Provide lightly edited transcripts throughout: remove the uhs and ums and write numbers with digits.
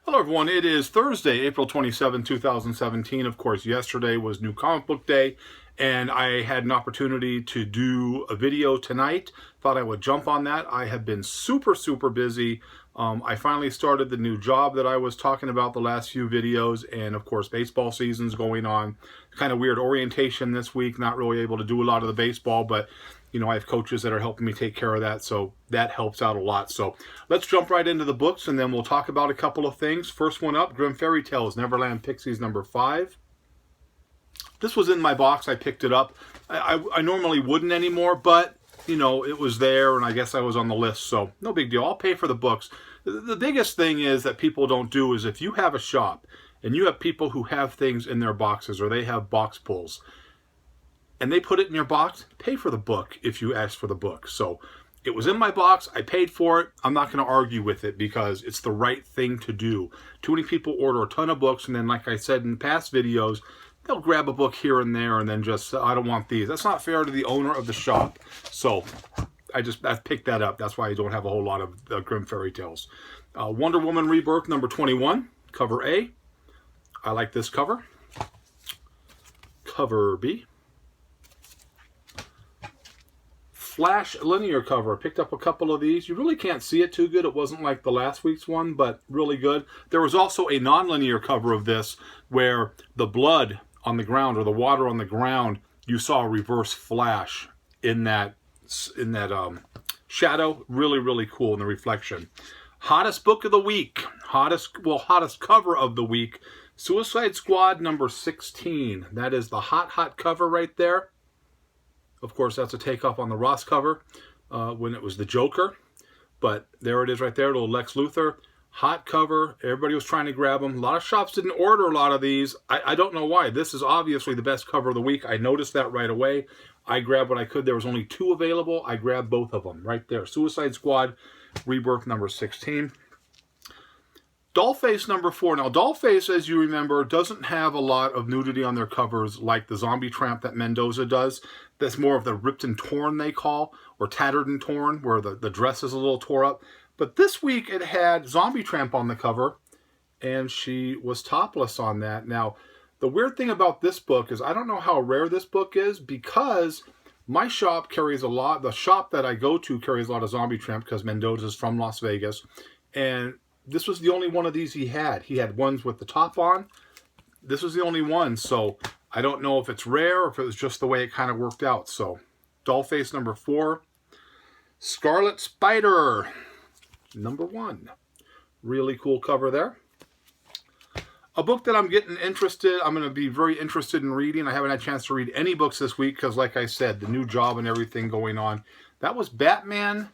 Hello everyone, it is Thursday, April 27, 2017. Of course, yesterday was New Comic Book Day, and I had an opportunity to do a video tonight. Thought I would jump on that. I have been super busy. I finally started the new job that I was talking about the last few videos, and of course, baseball season's going on. Kind of weird orientation this week, not really able to do a lot of the baseball, but you know, I have coaches that are helping me take care of that, so that helps out a lot. So let's jump right into the books, and then we'll talk about a couple of things. First one up, Grimm Fairy Tales, Neverland Pixies number 5. This was in my box. I picked it up. I normally wouldn't anymore, but, you know, it was there, and I guess I was on the list, so no big deal. I'll pay for the books. The biggest thing is that people don't do is if you have a shop, and you have people who have things in their boxes, or they have box pulls, and they put it in your box, pay for the book if you ask for the book. So it was in my box, I paid for it, I'm not going to argue with it because it's the right thing to do. Too many people order a ton of books, and then like I said in past videos, they'll grab a book here and there and then just, I don't want these. That's not fair to the owner of the shop. So I picked that up. That's why I don't have a whole lot of Grimm Fairy Tales. Wonder Woman Rebirth number 21, cover A. I like this cover. Cover B. Flash linear cover. Picked up a couple of these. You really can't see it too good. It wasn't like the last week's one, but really good. There was also a non-linear cover of this where the blood on the ground or the water on the ground, you saw a reverse flash in that shadow. Really cool in the reflection. Hottest book of the week. Hottest cover of the week. Suicide Squad number 16. That is the hot cover right there. Of course, that's a takeoff on the Ross cover when it was the Joker. But there it is right there, little Lex Luthor. Hot cover. Everybody was trying to grab them. A lot of shops didn't order a lot of these. I don't know why. This is obviously the best cover of the week. I noticed that right away. I grabbed what I could. There was only 2 available. I grabbed both of them right there. Suicide Squad Rebirth number 16. Dollface number 4. Now, Dollface, as you remember, doesn't have a lot of nudity on their covers like the Zombie Tramp that Mendoza does. That's more of the ripped and torn, they call, or tattered and torn, where the dress is a little tore up. But this week it had Zombie Tramp on the cover, and she was topless on that. Now, the weird thing about this book is I don't know how rare this book is because my shop carries a lot. The shop that I go to carries a lot of Zombie Tramp because Mendoza's from Las Vegas, and this was the only one of these he had. He had ones with the top on. This was the only one, so I don't know if it's rare or if it was just the way it kind of worked out. So, Dollface number 4. Scarlet Spider number 1. Really cool cover there. A book that I'm going to be very interested in reading. I haven't had a chance to read any books this week because, like I said, the new job and everything going on. That was Batman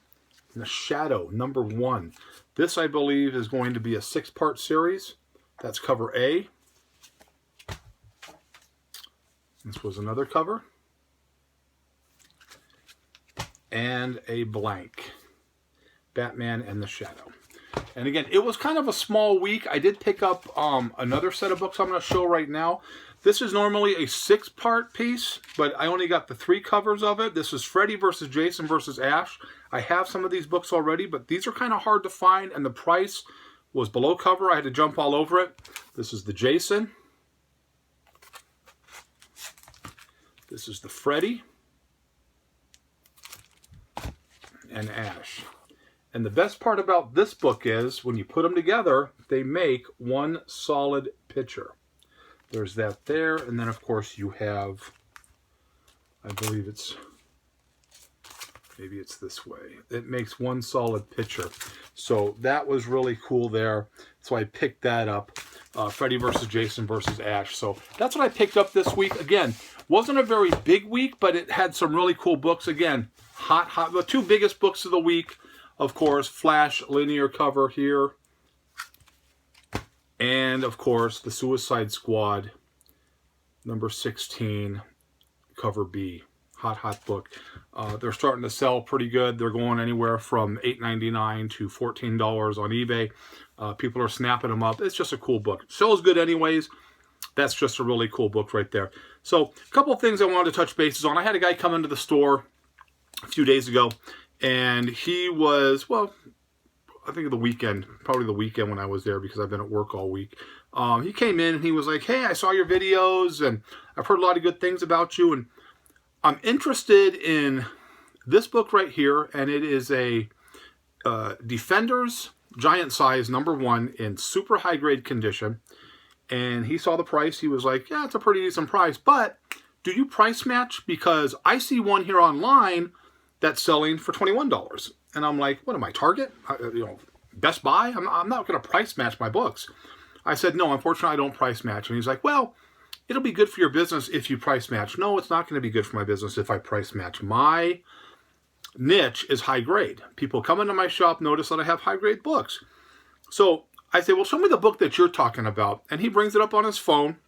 in the Shadow number 1. This, I believe, is going to be a 6-part series. That's cover A. This was another cover. And a blank. Batman and the Shadow. And again, it was kind of a small week. I did pick up another set of books I'm going to show right now. This is normally a 6-part piece, but I only got the 3 covers of it. This is Freddy versus Jason versus Ash. I have some of these books already, but these are kind of hard to find, and the price was below cover. I had to jump all over it. This is the Jason. This is the Freddy. And Ash. And the best part about this book is, when you put them together, they make one solid picture. There's that there, and then of course you have, I believe maybe it's this way. It makes one solid picture. So that was really cool there. So I picked that up. Freddy versus Jason versus Ash. So that's what I picked up this week. Again, wasn't a very big week, but it had some really cool books. Again, hot. The 2 biggest books of the week, of course, Flash linear cover here. And, of course, the Suicide Squad, number 16, cover B. Hot book. They're starting to sell pretty good. They're going anywhere from $8.99 to $14 on eBay. People are snapping them up. It's just a cool book. Sells good anyways. That's just a really cool book right there. So, a couple of things I wanted to touch bases on. I had a guy come into the store a few days ago, and he was, well, I think the weekend, probably the weekend when I was there because I've been at work all week. He came in and he was like, hey, I saw your videos and I've heard a lot of good things about you. And I'm interested in this book right here. And it is a Defenders Giant Size #1 in super high grade condition. And he saw the price. He was like, yeah, it's a pretty decent price. But do you price match? Because I see one here online that's selling for $21. And I'm like, what am I, Target? Best Buy? I'm not going to price match my books. I said, no, unfortunately, I don't price match. And he's like, well, it'll be good for your business if you price match. No, it's not going to be good for my business if I price match. My niche is high grade. People come into my shop, notice that I have high grade books. So I say, well, show me the book that you're talking about. And he brings it up on his phone,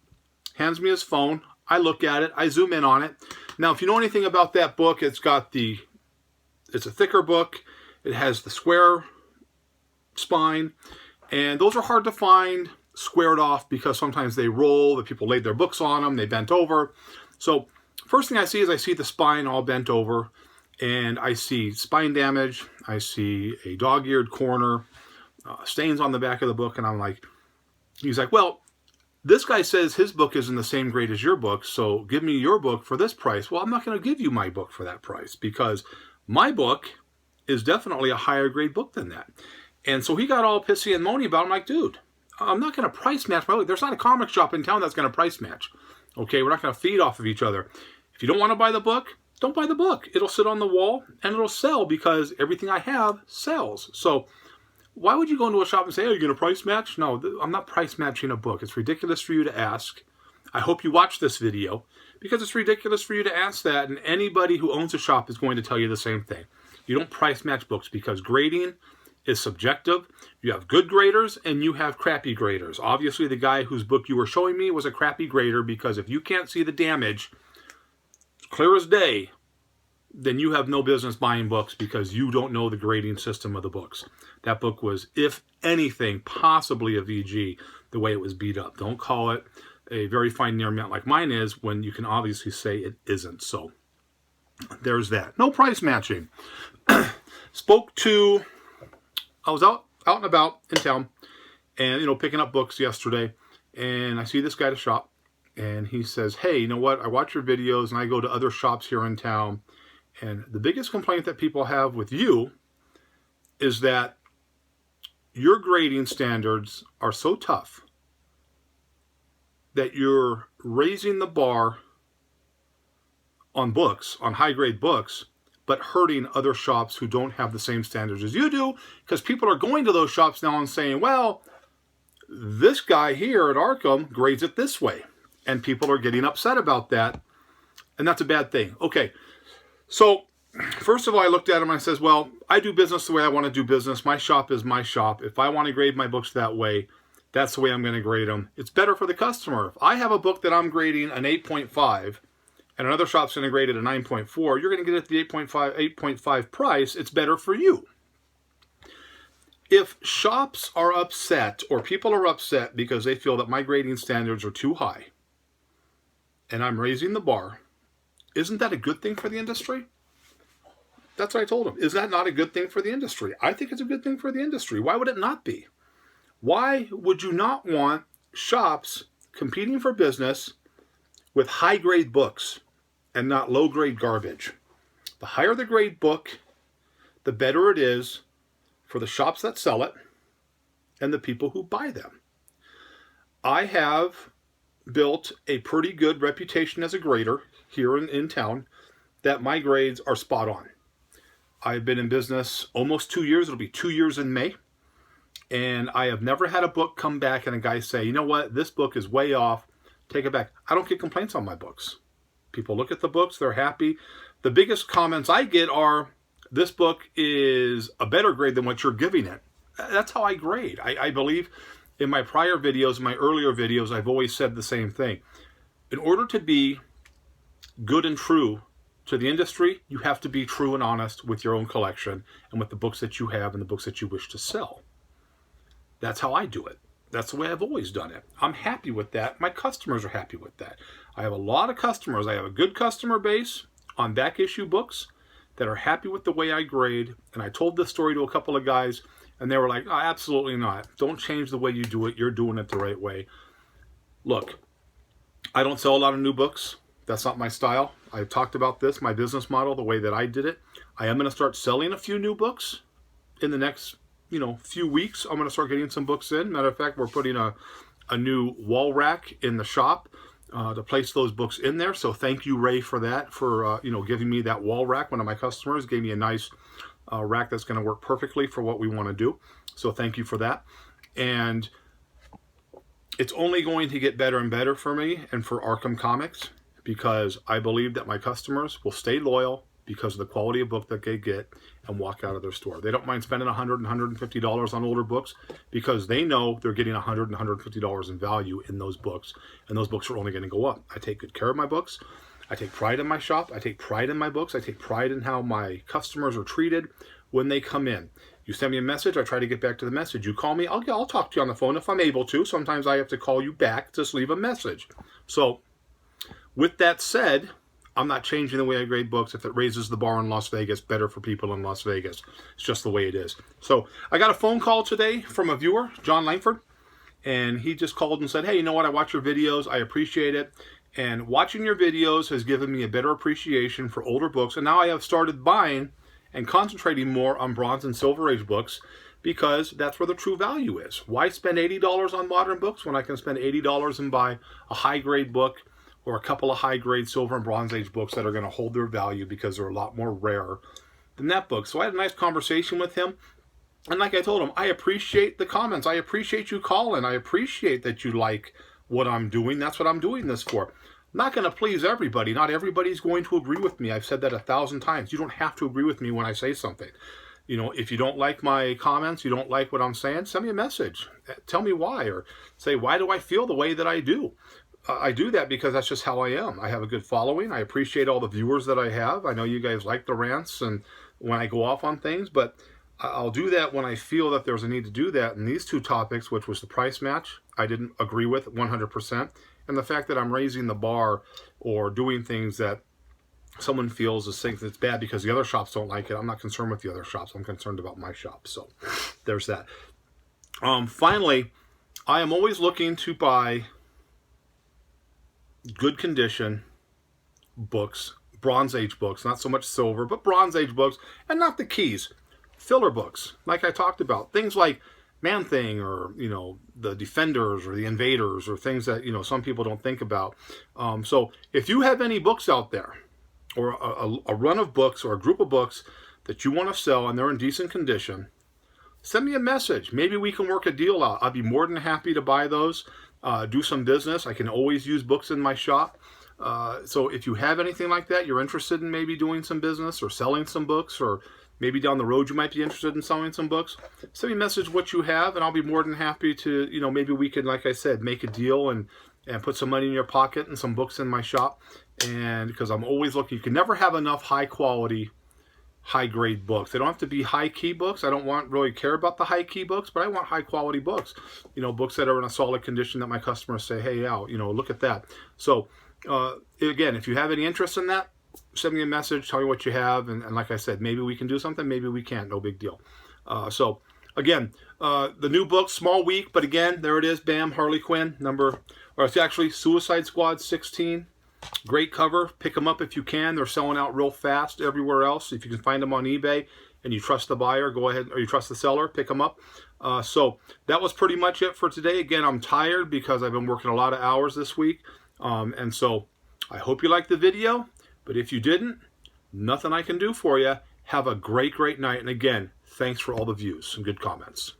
hands me his phone. I look at it. I zoom in on it. Now, if you know anything about that book, it's a thicker book. It has the square spine. And those are hard to find squared off because sometimes they roll. The people laid their books on them. They bent over. So first thing I see is I see the spine all bent over. And I see spine damage. I see a dog-eared corner. Stains on the back of the book. And I'm like, he's like, well, this guy says his book is in the same grade as your book, so give me your book for this price. Well, I'm not going to give you my book for that price because my book is definitely a higher grade book than that. And so he got all pissy and moany about it. I'm like, dude, I'm not going to price match my book. There's not a comic shop in town that's going to price match. Okay, we're not going to feed off of each other. If you don't want to buy the book, don't buy the book. It'll sit on the wall and it'll sell because everything I have sells. So why would you go into a shop and say, oh, you're going to price match? No, I'm not price matching a book. It's ridiculous for you to ask. I hope you watch this video because it's ridiculous for you to ask that. And anybody who owns a shop is going to tell you the same thing. You don't price match books because grading is subjective. You have good graders and you have crappy graders. Obviously, the guy whose book you were showing me was a crappy grader because if you can't see the damage, clear as day, then you have no business buying books because you don't know the grading system of the books. That book was, if anything, possibly a VG, the way it was beat up. Don't call it a very fine near mint like mine is when you can obviously say it isn't. So there's that. No price matching. I was out and about in town and, picking up books yesterday. And I see this guy at a shop and he says, hey, you know what? I watch your videos and I go to other shops here in town. And the biggest complaint that people have with you is that your grading standards are so tough that you're raising the bar on books, on high-grade books, but hurting other shops who don't have the same standards as you do, because people are going to those shops now and saying, well, this guy here at Arkham grades it this way. And people are getting upset about that, and that's a bad thing. Okay. So, first of all, I looked at him and I says, well, I do business the way I want to do business. My shop is my shop. If I want to grade my books that way, that's the way I'm going to grade them. It's better for the customer. If I have a book that I'm grading an 8.5 and another shop's going to grade it a 9.4, you're going to get it at the 8.5 price. It's better for you. If shops are upset or people are upset because they feel that my grading standards are too high and I'm raising the bar, isn't that a good thing for the industry? That's what I told him. Is that not a good thing for the industry? I think it's a good thing for the industry. Why would it not be? Why would you not want shops competing for business with high-grade books and not low-grade garbage? The higher the grade book, the better it is for the shops that sell it and the people who buy them. I have built a pretty good reputation as a grader here in town that my grades are spot on. I've been in business almost 2 years. It'll be 2 years in May. And I have never had a book come back and a guy say, you know what, this book is way off. Take it back. I don't get complaints on my books. People look at the books. They're happy. The biggest comments I get are, this book is a better grade than what you're giving it. That's how I grade. I believe in my prior videos, my earlier videos, I've always said the same thing. In order to be good and true to the industry, you have to be true and honest with your own collection and with the books that you have and the books that you wish to sell. That's how I do it. That's the way I've always done it. I'm happy with that. My customers are happy with that. I have a lot of customers. I have a good customer base on back issue books that are happy with the way I grade. And I told this story to a couple of guys, And they were like, oh, absolutely not. Don't change the way you do it. You're doing it the right way. Look, I don't sell a lot of new books. That's not my style. I've talked about this, my business model, the way that I did it. I am going to start selling a few new books in the next, few weeks. I'm going to start getting some books in. Matter of fact, we're putting a new wall rack in the shop to place those books in there. So thank you, Ray, for that, for giving me that wall rack. One of my customers gave me a nice rack that's going to work perfectly for what we want to do. So thank you for that. And it's only going to get better and better for me and for Arkham Comics, because I believe that my customers will stay loyal because of the quality of book that they get and walk out of their store. They don't mind spending $100 and $150 on older books because they know they're getting $100 and $150 in value in those books, and those books are only going to go up. I take good care of my books. I take pride in my shop. I take pride in my books. I take pride in how my customers are treated when they come in. You send me a message, I try to get back to the message. You call me, I'll talk to you on the phone if I'm able to. Sometimes I have to call you back, just leave a message. So with that said, I'm not changing the way I grade books. If it raises the bar in Las Vegas, better for people in Las Vegas. It's just the way it is. So I got a phone call today from a viewer, John Langford, and he just called and said, hey, you know what? I watch your videos. I appreciate it. And watching your videos has given me a better appreciation for older books. And now I have started buying and concentrating more on Bronze and Silver Age books, because that's where the true value is. Why spend $80 on modern books when I can spend $80 and buy a high-grade book or a couple of high-grade Silver and Bronze Age books that are going to hold their value because they're a lot more rare than that book? So I had a nice conversation with him. And like I told him, I appreciate the comments. I appreciate you calling. I appreciate that you like what I'm doing. That's what I'm doing this for. I'm not going to please everybody. Not everybody's going to agree with me. I've said that 1,000 times. You don't have to agree with me when I say something. If you don't like my comments, you don't like what I'm saying, send me a message. Tell me why, or say, why do I feel the way that I do? I do that because that's just how I am. I have a good following. I appreciate all the viewers that I have. I know you guys like the rants and when I go off on things, but I'll do that when I feel that there's a need to do that. And these two topics, which was the price match, I didn't agree with 100%. And the fact that I'm raising the bar or doing things that someone feels is things that's bad because the other shops don't like it. I'm not concerned with the other shops. I'm concerned about my shop. So there's that. Finally, I am always looking to buy good condition books, Bronze Age books, not so much silver, but Bronze Age books, and not the keys, filler books, like I talked about. Things like Man-Thing, or, the Defenders or the Invaders, or things that, some people don't think about. So if you have any books out there, or a run of books or a group of books that you want to sell and they're in decent condition, send me a message. Maybe we can work a deal out. I'd be more than happy to buy those. Do some business. I can always use books in my shop. So if you have anything like that, you're interested in maybe doing some business or selling some books, or maybe down the road you might be interested in selling some books, send me a message what you have, and I'll be more than happy to, maybe we could, like I said, make a deal and put some money in your pocket and some books in my shop. And because I'm always looking, you can never have enough high quality, high-grade books. They don't have to be high-key books. I don't really care about the high-key books, but I want high-quality books. Books that are in a solid condition that my customers say, hey, look at that. So, again, if you have any interest in that, send me a message, tell me what you have, and like I said, maybe we can do something, maybe we can't, no big deal. So, again, the new book, small week, but again, there it is, bam, Harley Quinn, it's actually Suicide Squad 16. Great cover. Pick them up if you can. They're selling out real fast everywhere else. If you can find them on eBay and you trust the buyer, go ahead, or you trust the seller, pick them up. So that was pretty much it for today. Again, I'm tired because I've been working a lot of hours this week. And so I hope you liked the video. But if you didn't, nothing I can do for you. Have a great, great night. And again, thanks for all the views and good comments.